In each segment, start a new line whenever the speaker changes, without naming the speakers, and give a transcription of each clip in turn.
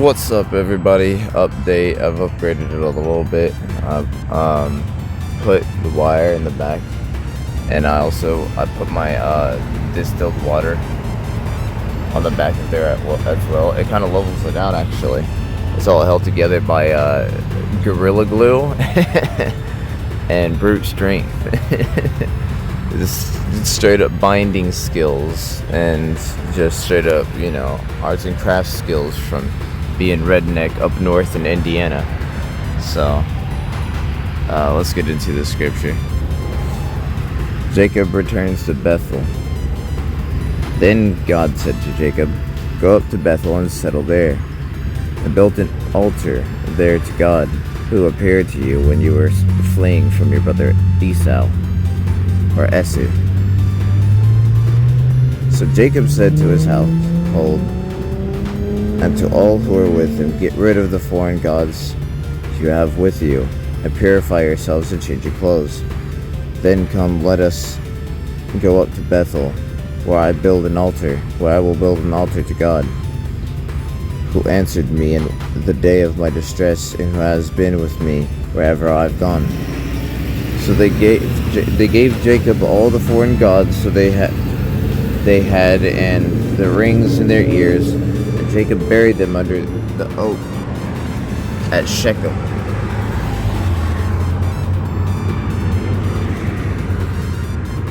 What's up, everybody? Update. I've upgraded it a little bit. I've put the wire in the back, and I put my distilled water on the back of there as well. It kind of levels it out, actually. It's all held together by Gorilla Glue and brute strength. Just straight up binding skills and just straight up, arts and crafts skills from being redneck up north in Indiana. So, let's get into the scripture. Jacob returns to Bethel. Then God said to Jacob, "Go up to Bethel and settle there." And built an altar there to God, who appeared to you when you were fleeing from your brother Esau, or Esau. So Jacob said to his household and to all who are with him, "Get rid of the foreign gods you have with you, and purify yourselves and change your clothes. Then come, let us go up to Bethel, where I will build an altar to God, who answered me in the day of my distress, and who has been with me wherever I've gone." So they gave Jacob all the foreign gods so they had and the rings in their ears, and Jacob buried them under the oak at Shechem.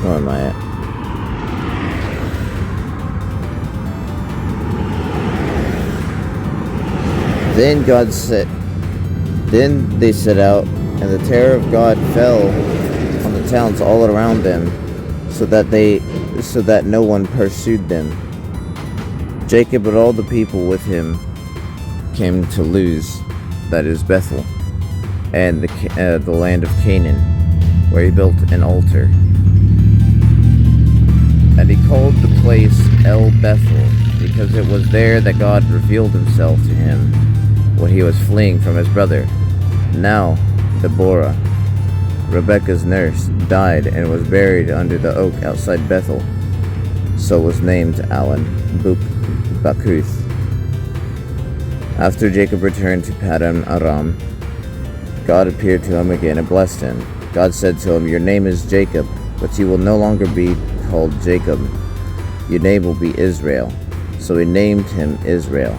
Where am I at? Then they set out, and the terror of God fell on the towns all around them, so that no one pursued them. Jacob and all the people with him came to Luz, that is Bethel, and the land of Canaan, where he built an altar. And he called the place El Bethel, because it was there that God revealed himself to him when he was fleeing from his brother. Now Deborah, Rebekah's nurse, died and was buried under the oak outside Bethel. So was named Alan Bakuth. After Jacob returned to Paddan Aram, God appeared to him again and blessed him. God said to him, "Your name is Jacob, but you will no longer be called Jacob. Your name will be Israel." So he named him Israel.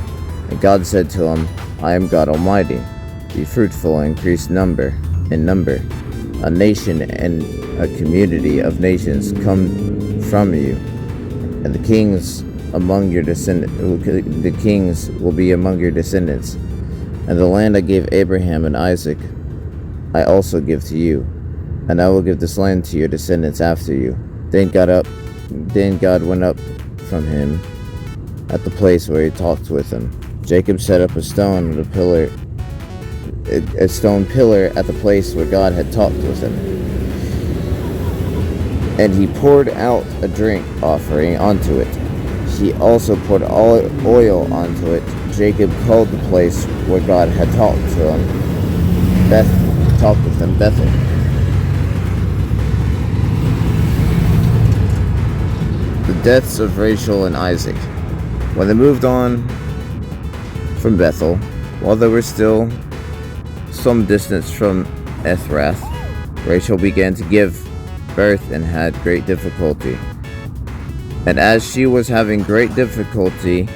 And God said to him, "I am God Almighty. Be fruitful and increase in number. A nation and a community of nations come from you, and the kings will be among your descendants. And the land I gave Abraham and Isaac, I also give to you, and I will give this land to your descendants after you." Then God went up from him at the place where he talked with him. Jacob set up a stone pillar at the place where God had talked with him. And he poured out a drink offering onto it. He also poured oil onto it. Jacob called the place where God had talked with him Bethel. The deaths of Rachel and Isaac. When they moved on from Bethel, while they were still some distance from Ephrath, Rachel began to give birth and had great difficulty. And as she was having great difficulty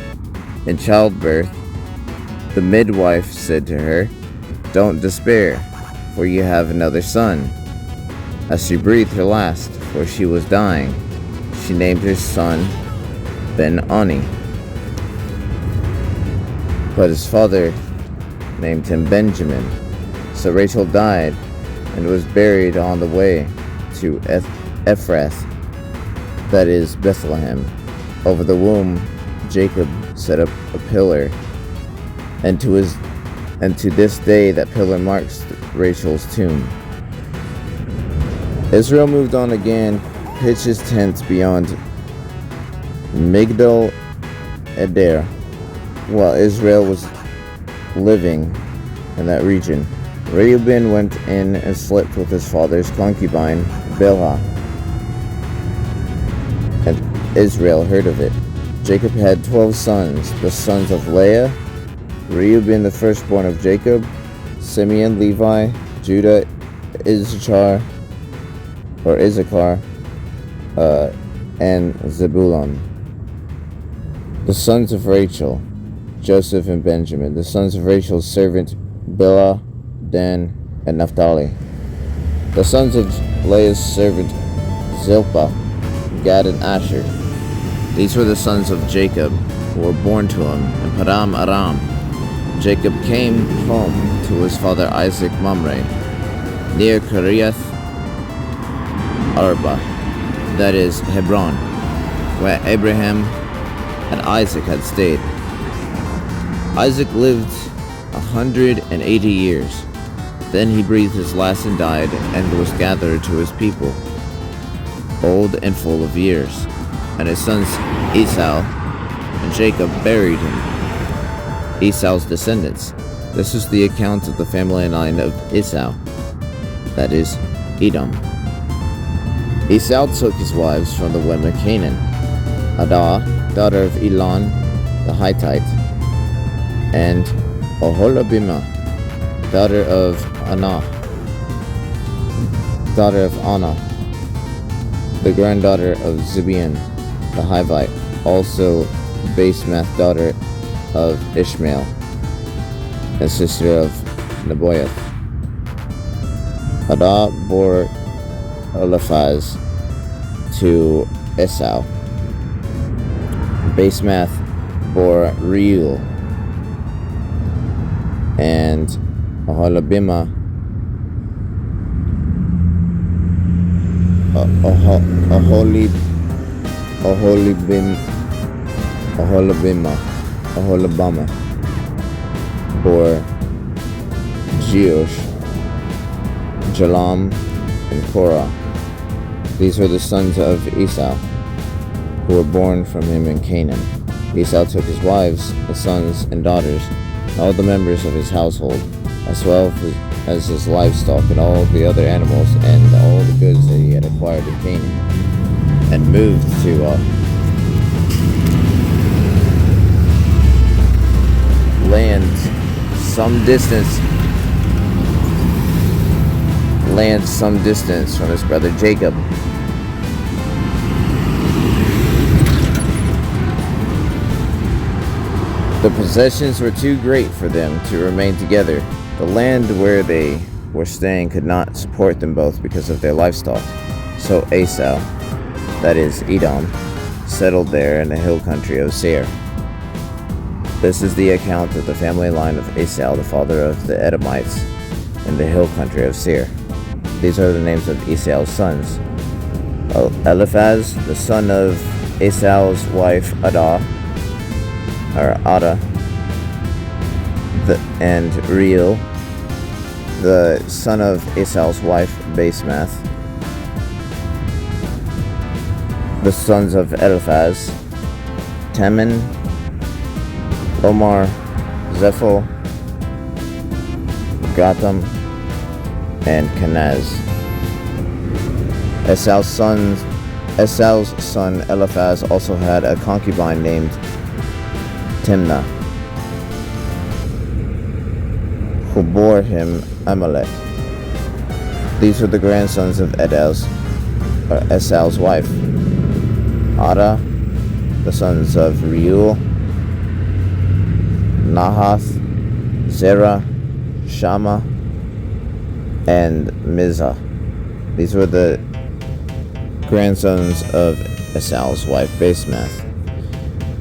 in childbirth, the midwife said to her, "Don't despair, for you have another son." As she breathed her last, for she was dying, she named her son Ben-Oni. But his father named him Benjamin. So Rachel died and was buried on the way to Ephrath, that is Bethlehem. Over the womb Jacob set up a pillar, and to this day that pillar marks Rachel's tomb. Israel moved on again, pitched his tents beyond Migdal Eder, while Israel was living in that region. Reuben went in and slept with his father's concubine, Bilhah, and Israel heard of it. Jacob had 12 sons, the sons of Leah, Reuben, the firstborn of Jacob, Simeon, Levi, Judah, Issachar, and Zebulun. The sons of Rachel, Joseph and Benjamin. The sons of Rachel's servant, Bilhah, Dan, and Naphtali. The sons of Leah's servant, Zilpah, Gad, and Asher. These were the sons of Jacob, who were born to him in Padan Aram. Jacob came home to his father Isaac Mamre, near Kiriath Arba, that is, Hebron, where Abraham and Isaac had stayed. Isaac lived 180 years. Then he breathed his last and died, and was gathered to his people, old and full of years. And his sons Esau and Jacob buried him. Esau's descendants. This is the account of the family line of Esau, that is, Edom. Esau took his wives from the women of Canaan: Adah, daughter of Elon the Hittite, and Oholibamah, daughter of Anah, the granddaughter of Zibeon the Hivite, also Basemath, daughter of Ishmael, and sister of Nebaioth. Adah bore Eliphaz to Esau. Basemath bore Reuel, and Oholibamah bore Jeush, Jalam, and Korah. These were the sons of Esau, who were born from him in Canaan. Esau took his wives, his sons, and daughters, and all the members of his household, as well as his livestock and all the other animals, and all the goods that he had acquired in Canaan, and moved to land some distance from his brother Jacob. The possessions were too great for them to remain together. The land where they were staying could not support them both because of their livestock. So Esau, that is Edom, settled there in the hill country of Seir. This is the account of the family line of Esau, the father of the Edomites, in the hill country of Seir. These are the names of Esau's sons: Eliphaz, the son of Esau's wife Adah, and Reuel, the son of Esau's wife Basemath. The sons of Eliphaz: Teman, Omar, Zepho, Gatam, and Kenaz. Esau's son Eliphaz also had a concubine named Timnah, who bore him Amalek. These were the grandsons of Esau's wife: Adah, the sons of Reuel, Nahath, Zerah, Shammah, and Mizah. These were the grandsons of Esau's wife Basemath.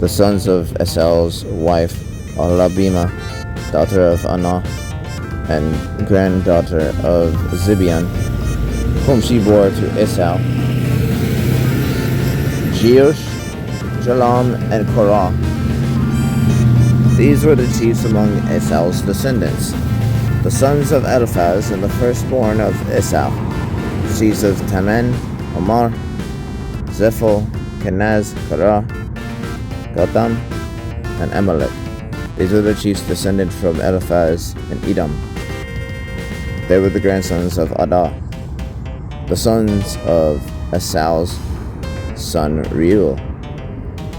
The sons of Esau's wife Oholibamah, daughter of Anah, and granddaughter of Zibeon, whom she bore to Esau: Jeush, Jalam, and Korah. These were the chiefs among Esau's descendants. The sons of Eliphaz, and the firstborn of Esau, chiefs of Teman, Omar, Zepho, Kenaz, Korah, Gatam, and Amalek. These were the chiefs descended from Eliphaz and Edom. They were the grandsons of Adah. The sons of Esau's son Reuel,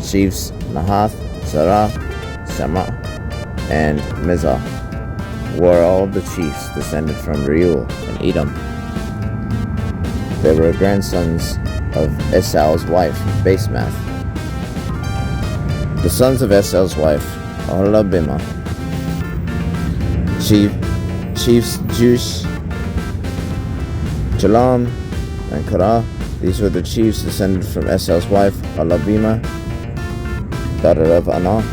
chiefs Nahath, Zerah, and Mizah were all the chiefs descended from Reuel and Edom. They were grandsons of Esau's wife, Basemath. The sons of Esau's wife, Oholibamah, chiefs Jush, Jalam, and Korah. These were the chiefs descended from Esau's wife, Oholibamah, daughter of Anah.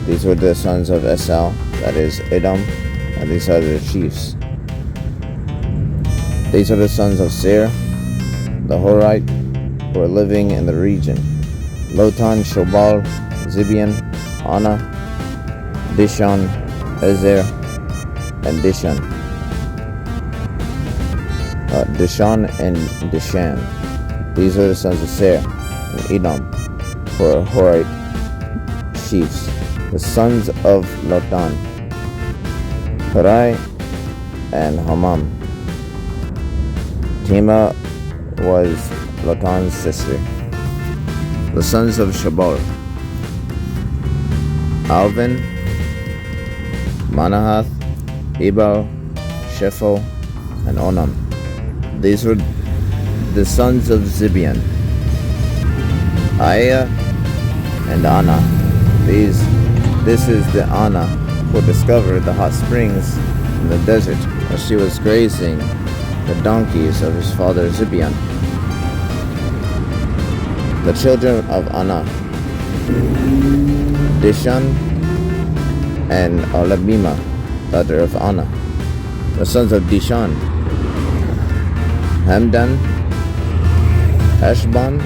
These were the sons of Esau, that is, Edom, and these are their chiefs. These are the sons of Seir, the Horite, who were living in the region: Lotan, Shobal, Zibeon, Anah, Dishon, Ezer, and Dishan. Dishon and Dishan. These are the sons of Seir and Edom, who were Horite chiefs. The sons of Lotan, Parai and Hamam. Tamar was Lotan's sister. The sons of Shobal, Alvin, Manahath, Ebal, Shephel, and Onam. These were the sons of Zibeon, Aiah, and Anah. This is the Anah who discovered the hot springs in the desert as she was grazing the donkeys of his father Zibeon. The children of Anah, Dishan and Oholibamah, daughter of Anah. The sons of Dishan, Hamdan, Heshbon,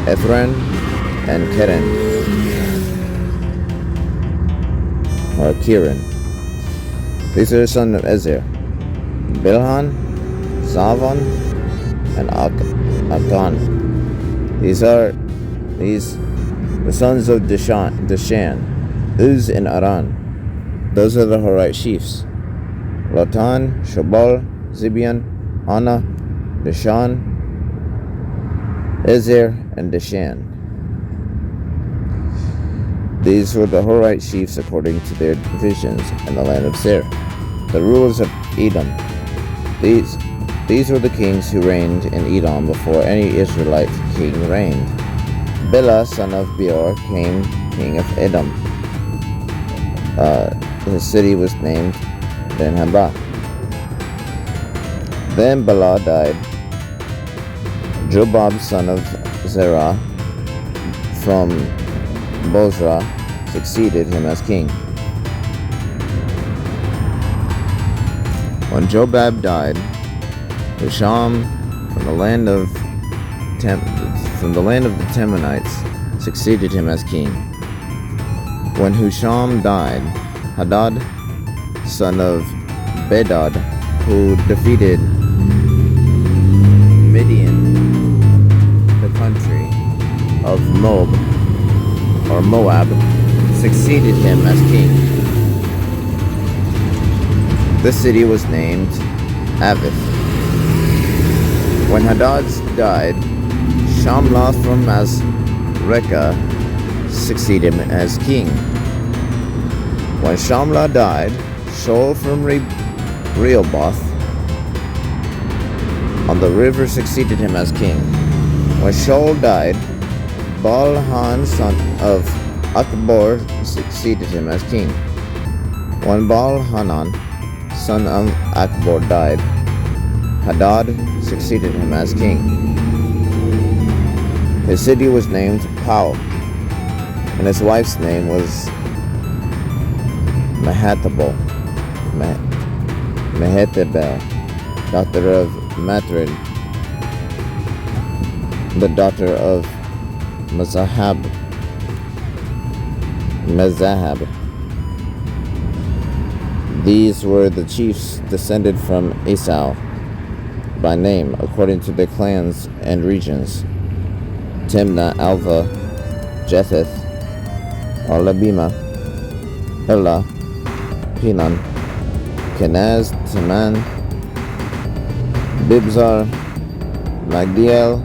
Ethran, and Kiran. These are the sons of Ezer: Bilhan, Zavon, and Akan. These are the sons of Dishan, Uz and Aran. Those are the Horite chiefs: Lotan, Shobal, Zibeon, Anah, Dishan, Ezer, and Dishan. These were the Horite chiefs according to their divisions in the land of Seir. The rulers of Edom. These were the kings who reigned in Edom before any Israelite king reigned. Bela, son of Beor, came king of Edom. His city was named Ben-Hambah. Then Bela died. Jobab, son of Zerah, from Bozrah, succeeded him as king. When Jobab died, Husham from the land of the Temanites succeeded him as king. When Husham died, Hadad, son of Bedad, who defeated Midian, the country of Moab, succeeded him as king. The city was named Avith. When Hadad died, Shamlah from Masrekah succeeded him as king. When Shamlah died, Shaul from Rehoboth on the river succeeded him as king. When Shaul died, Baal-Han, son of Akbor, succeeded him as king. When Baal-Hanan, son of Akbor, died, Hadad succeeded him as king. His city was named Pau, and his wife's name was Mehetabel, daughter of Matred, the daughter of Mezahab. These were the chiefs descended from Esau by name, according to their clans and regions: Timnah, Alva, Jetheth, Oholibamah, Elah, Pinon, Kenaz, Teman, Bibzar, Magdiel,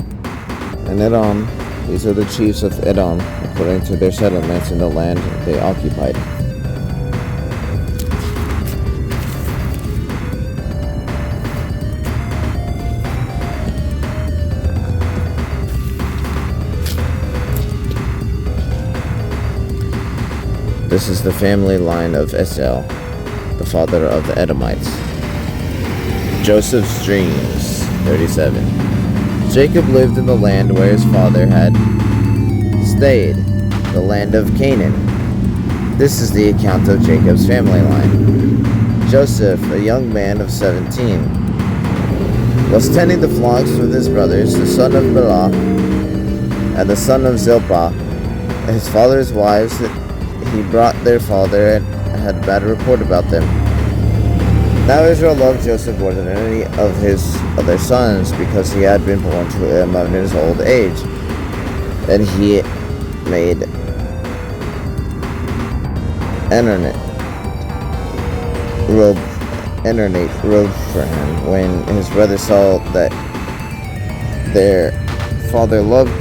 and Elam, These are the chiefs of Edom, according to their settlements in the land they occupied. This is the family line of Esau, the father of the Edomites. Joseph's dreams, 37. Jacob lived in the land where his father had stayed, the land of Canaan. This is the account of Jacob's family line. Joseph, a young man of 17, was tending the flocks with his brothers, the son of Bela and the son of Zilpah, his father's wives. He brought their father and had a bad report about them. Now Israel loved Joseph more than any of his other sons, because he had been born to him in his old age, and he made ornate robe for him. When his brothers saw that their father loved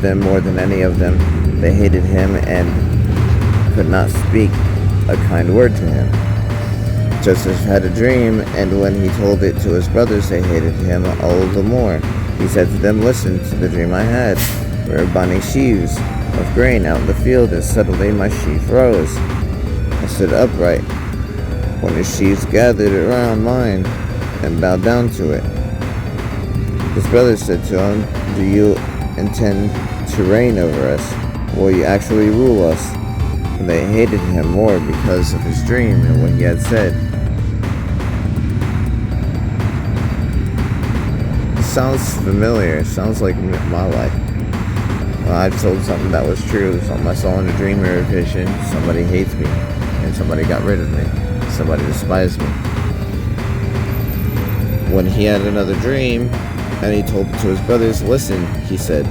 them more than any of them, they hated him and could not speak a kind word to him. Joseph had a dream, and when he told it to his brothers, they hated him all the more. He said to them, "Listen to the dream I had. We were binding sheaves of grain out in the field, and suddenly my sheaf rose. I stood upright when his sheaves gathered around mine and bowed down to it." His brothers said to him, "Do you intend to reign over us? Will you actually rule us?" And they hated him more because of his dream and what he had said. It sounds familiar. It sounds like my life. I told something that was true, something I saw in a dream or a vision. Somebody hates me, and somebody got rid of me. Somebody despised me. When he had another dream, and he told it to his brothers, "Listen," he said,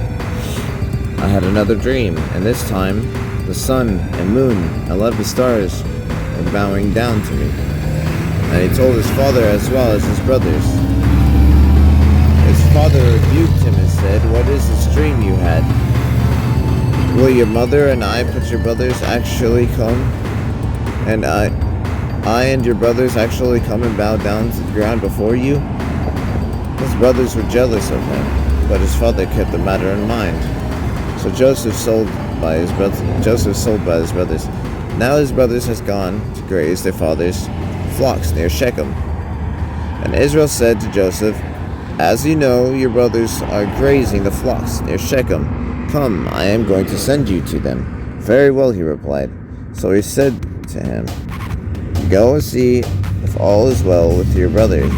"I had another dream, and this time the sun and moon and 11 stars were bowing down to me." And he told his father as well as his brothers. His father rebuked him and said, "What is this dream you had? Will your mother and I put your brothers actually come? And I and your brothers actually come and bow down to the ground before you?" His brothers were jealous of him, but his father kept the matter in mind. So Joseph sold by his brothers. Now his brothers has gone to graze their father's flocks near Shechem. And Israel said to Joseph, "As you know, your brothers are grazing the flocks near Shechem. Come, I am going to send you to them." "Very well," he replied. So he said to him, "Go and see if all is well with your brothers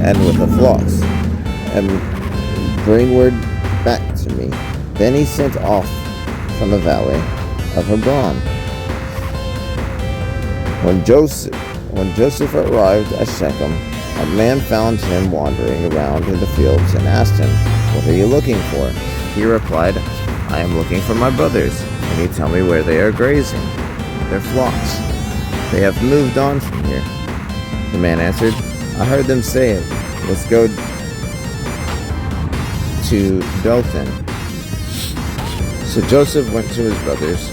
and with the flocks, and bring word back to me." Then he sent off from the valley of Hebron. When Joseph arrived at Shechem, a man found him wandering around in the fields and asked him, "What are you looking for?" He replied, "I am looking for my brothers. Can you tell me where they are grazing their flocks? They have moved on from here." The man answered, "I heard them say it. Let's go to Bethel." So Joseph went to his brothers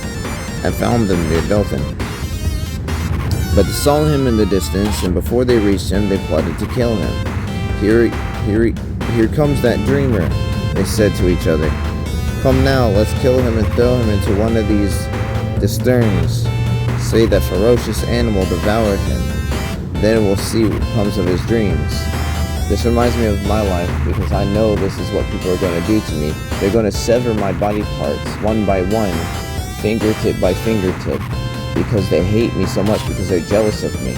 and found them near Bethel. But they saw him in the distance, and before they reached him, they plotted to kill him. Here comes that dreamer," they said to each other. "Come now, let's kill him and throw him into one of these cisterns. Say that ferocious animal devoured him. Then we'll see what comes of his dreams." This reminds me of my life, because I know this is what people are going to do to me. They're going to sever my body parts one by one, fingertip by fingertip, because they hate me so much, because they're jealous of me.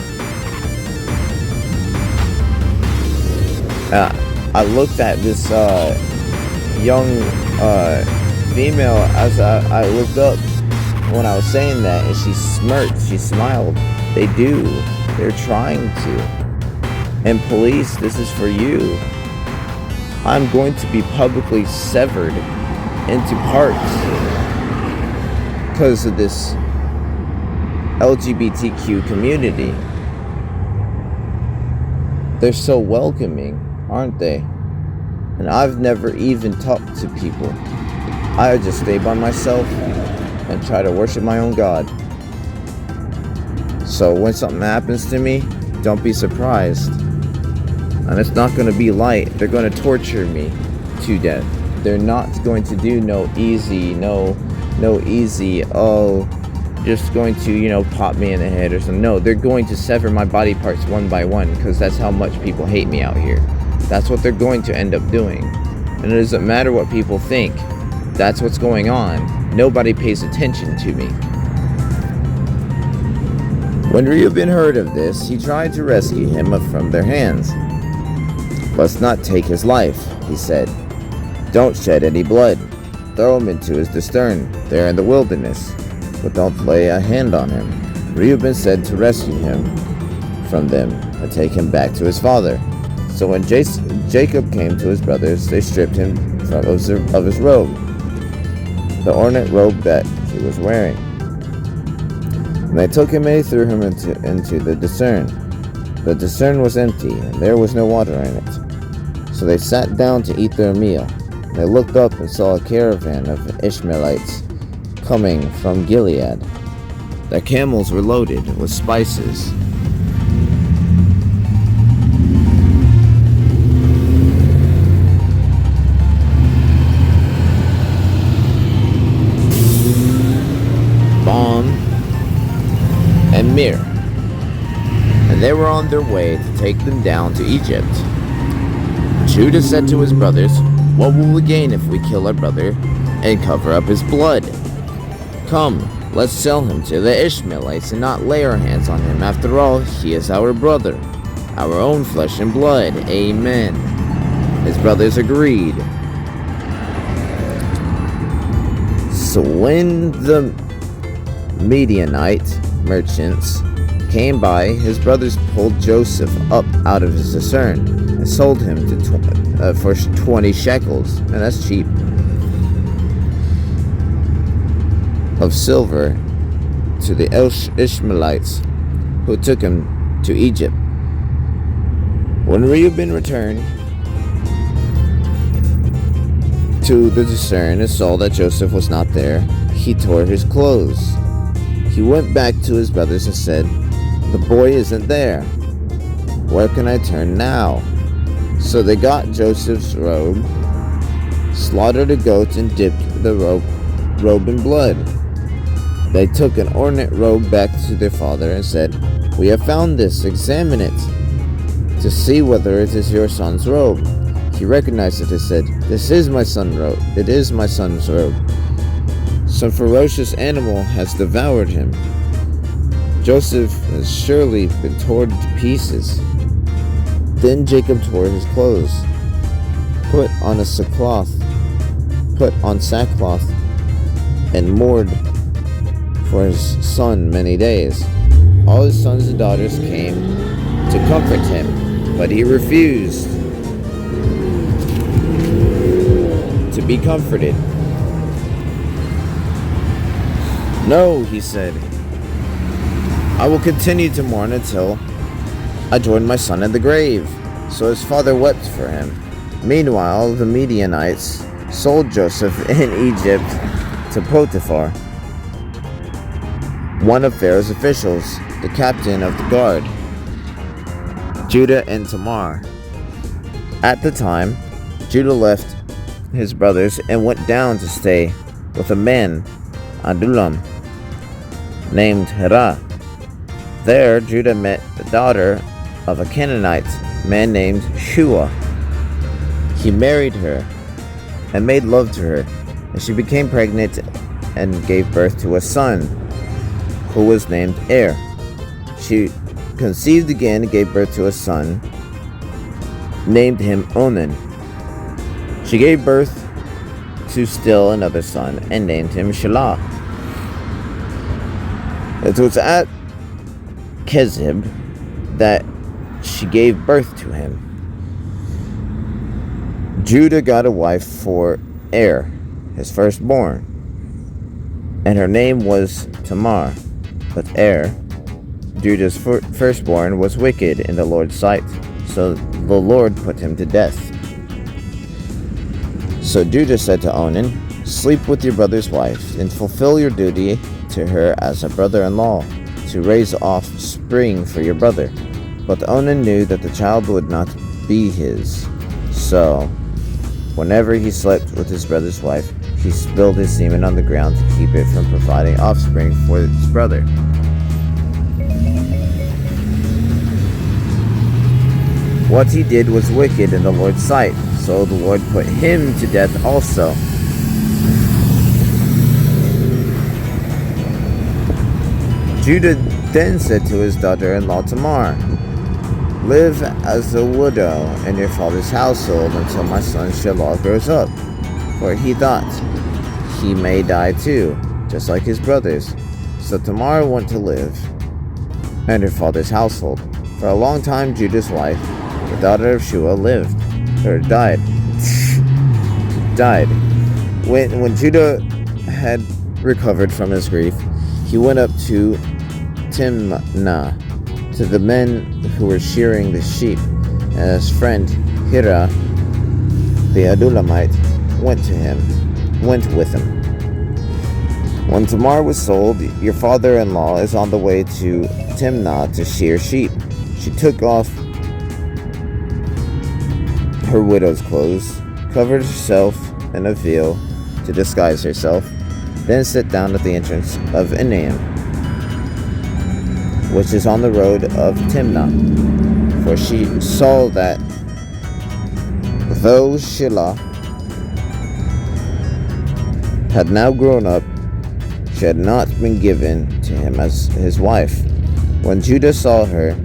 I looked at this young female as I looked up when I was saying that, and she smirked, she smiled. They do. They're trying to. And police, this is for you. I'm going to be publicly severed into parts because of this LGBTQ community. They're so welcoming, aren't they? and I've never even talked to people. I just stay by myself and try to worship my own God. So when something happens to me, don't be surprised. And it's not going to be light. They're going to torture me to death. They're not going to do no easy, just going to, pop me in the head or something. No, they're going to sever my body parts one by one, because that's how much people hate me out here. That's what they're going to end up doing. And it doesn't matter what people think. That's what's going on. Nobody pays attention to me. When Reuben heard of this, he tried to rescue him from their hands. "Let's not take his life," he said. "Don't shed any blood. Throw him into his cistern there in the wilderness, but don't lay a hand on him." Reuben said to rescue him from them and take him back to his father. So when Jacob came to his brothers, they stripped him of his robe, the ornate robe that he was wearing. And they took him and they threw him into the cistern. The cistern was empty, and there was no water in it. So they sat down to eat their meal. They looked up and saw a caravan of Ishmaelites coming from Gilead. Their camels were loaded with spices. Balm and myrrh. And they were on their way to take them down to Egypt. Judah said to his brothers, "What will we gain if we kill our brother and cover up his blood? Come, let's sell him to the Ishmaelites and not lay our hands on him. After all, he is our brother, our own flesh and blood." Amen. His brothers agreed. So when the Midianite merchants came by, his brothers pulled Joseph up out of his cistern and sold him for 20 shekels, and that's cheap, of silver to the Ishmaelites who took him to Egypt. When Reuben returned to the cistern and saw that Joseph was not there, he tore his clothes. He went back to his brothers and said, "The boy isn't there. Where can I turn now?" So they got Joseph's robe, slaughtered a goat, and dipped the robe in blood. They took an ornate robe back to their father and said, "We have found this. Examine it to see whether it is your son's robe." He recognized it and said, "This is my son's robe. It is my son's robe. Some ferocious animal has devoured him. Joseph has surely been torn to pieces." Then Jacob tore his clothes, put on sackcloth, and mourned for his son many days. All his sons and daughters came to comfort him, but he refused to be comforted. "No," he said, "I will continue to mourn until I join my son in the grave." So his father wept for him. Meanwhile, the Midianites sold Joseph in Egypt to Potiphar, one of Pharaoh's officials, the captain of the guard. Judah and Tamar. At the time, Judah left his brothers and went down to stay with a man, Adullam, named Hira. There, Judah met the daughter of a Canaanite man named Shua. He married her and made love to her, and she became pregnant and gave birth to a son, who was named Er. She conceived again and gave birth to a son, named him Onan. She gave birth to still another son and named him Shelah. It was at Kezib that she gave birth to him. Judah got a wife for Er, his firstborn, and her name was Tamar. But Er, Judah's firstborn, was wicked in the Lord's sight, so the Lord put him to death.
So Judah said to Onan, "Sleep with your brother's wife, and fulfill your duty to her as a brother-in-law, to raise offspring for your brother." But Onan knew that the child would not be his. So, whenever he slept with his brother's wife, he spilled his semen on the ground to keep it from providing offspring for his brother. What he did was wicked in the Lord's sight, so the Lord put him to death also. Judah then said to his daughter-in-law Tamar, "Live as a widow in your father's household until my son Shelah grows up." For he thought, he may die too, just like his brothers. So Tamar went to live in her father's household. For a long time Judah's wife, the daughter of Shua, died. When Judah had recovered from his grief, he went up to Timnah to the men who were shearing the sheep, and his friend Hira the Adulamite went with him. When Tamar was sold, "Your father-in-law is on the way to Timnah to shear sheep." She took off her widow's clothes, covered herself in a veil to disguise herself, then sat down at the entrance of Enaim, which is on the road of Timnah. For she saw that though Shelah had now grown up, she had not been given to him as his wife. When Judah saw her,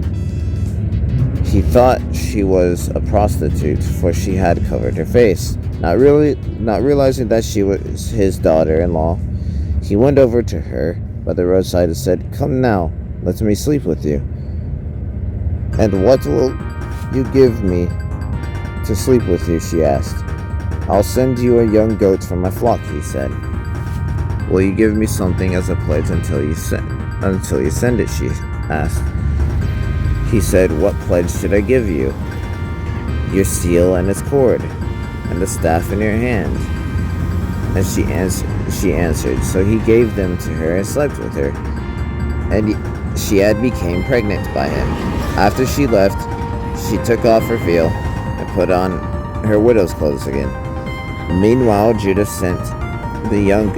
he thought she was a prostitute, for she had covered her face. Not realizing that she was his daughter-in-law, he went over to her by the roadside and said, "Come now, let me sleep with you." "And what will you give me to sleep with you?" she asked. "I'll send you a young goat from my flock," he said. "Will you give me something as a pledge until you send it?" she asked. He said, "What pledge should I give you?" "Your seal and its cord, and the staff in your hand." And she answered. So he gave them to her and slept with her, and she had became pregnant by him. After she left, she took off her veil and put on her widow's clothes again. Meanwhile, Judah sent the young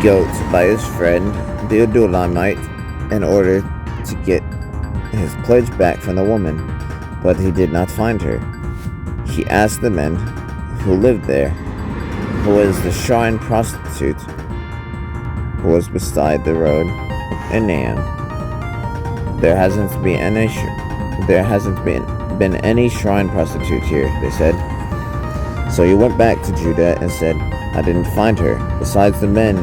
goat by his friend the Adulamite in order to get his pledge back from the woman, but he did not find her. He asked the men who lived there, who was the shrine prostitute who was beside the road in Naam. There hasn't been any shrine prostitute here," they said. So he went back to Judah and said, "I didn't find her." Besides, the men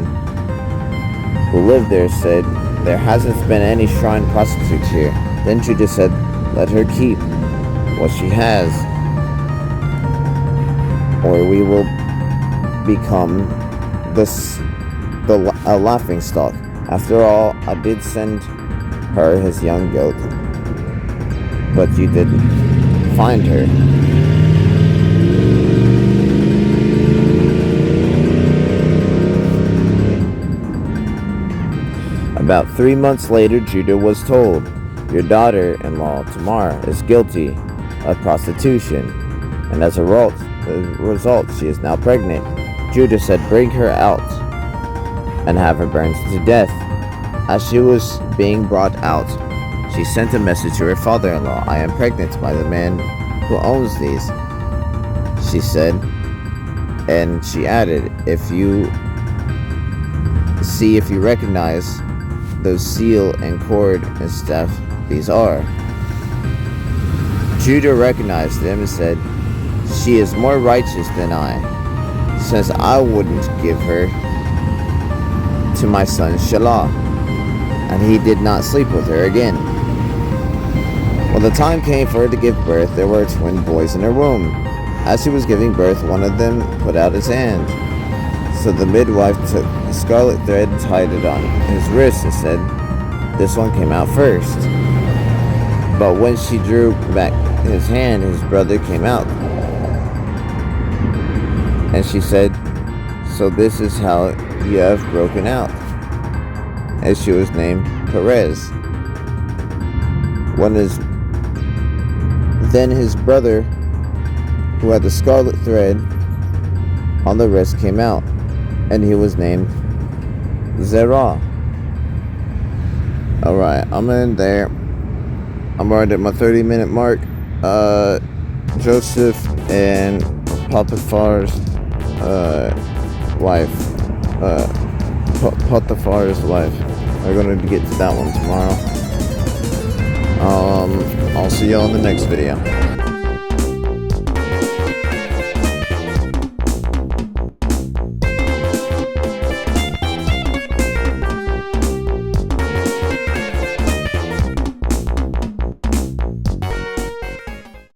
who lived there said, "There hasn't been any shrine prostitute here." Then Judah said, "Let her keep what she has, or we will become a laughing stock. After all, I did send her his young goat, but you didn't find her." About 3 months later, Judah was told, "Your daughter-in-law Tamar is guilty of prostitution, and as a result, she is now pregnant." Judah said, "Bring her out and have her burned to death." As she was being brought out, she sent a message to her father-in-law, "I am pregnant by the man who owns these," she said, and she added, if you recognize those seal and cord and staff these are." Judah recognized them and said, "She is more righteous than I, since I wouldn't give her to my son Shelah." And he did not sleep with her again. When the time came for her to give birth, there were twin boys in her womb. As she was giving birth, one of them put out his hand. So the midwife took a scarlet thread and tied it on his wrist and said, "This one came out first." But when she drew back his hand, his brother came out. And she said, "So this is how you have broken out." And she was named Perez. Then his brother, who had the scarlet thread on the wrist, came out, and he was named Zerah. Alright, I'm in there. I'm already at my 30-minute mark. Joseph and Potiphar's wife. Potiphar's wife. We're going to get to that one tomorrow. I'll see y'all in the next video.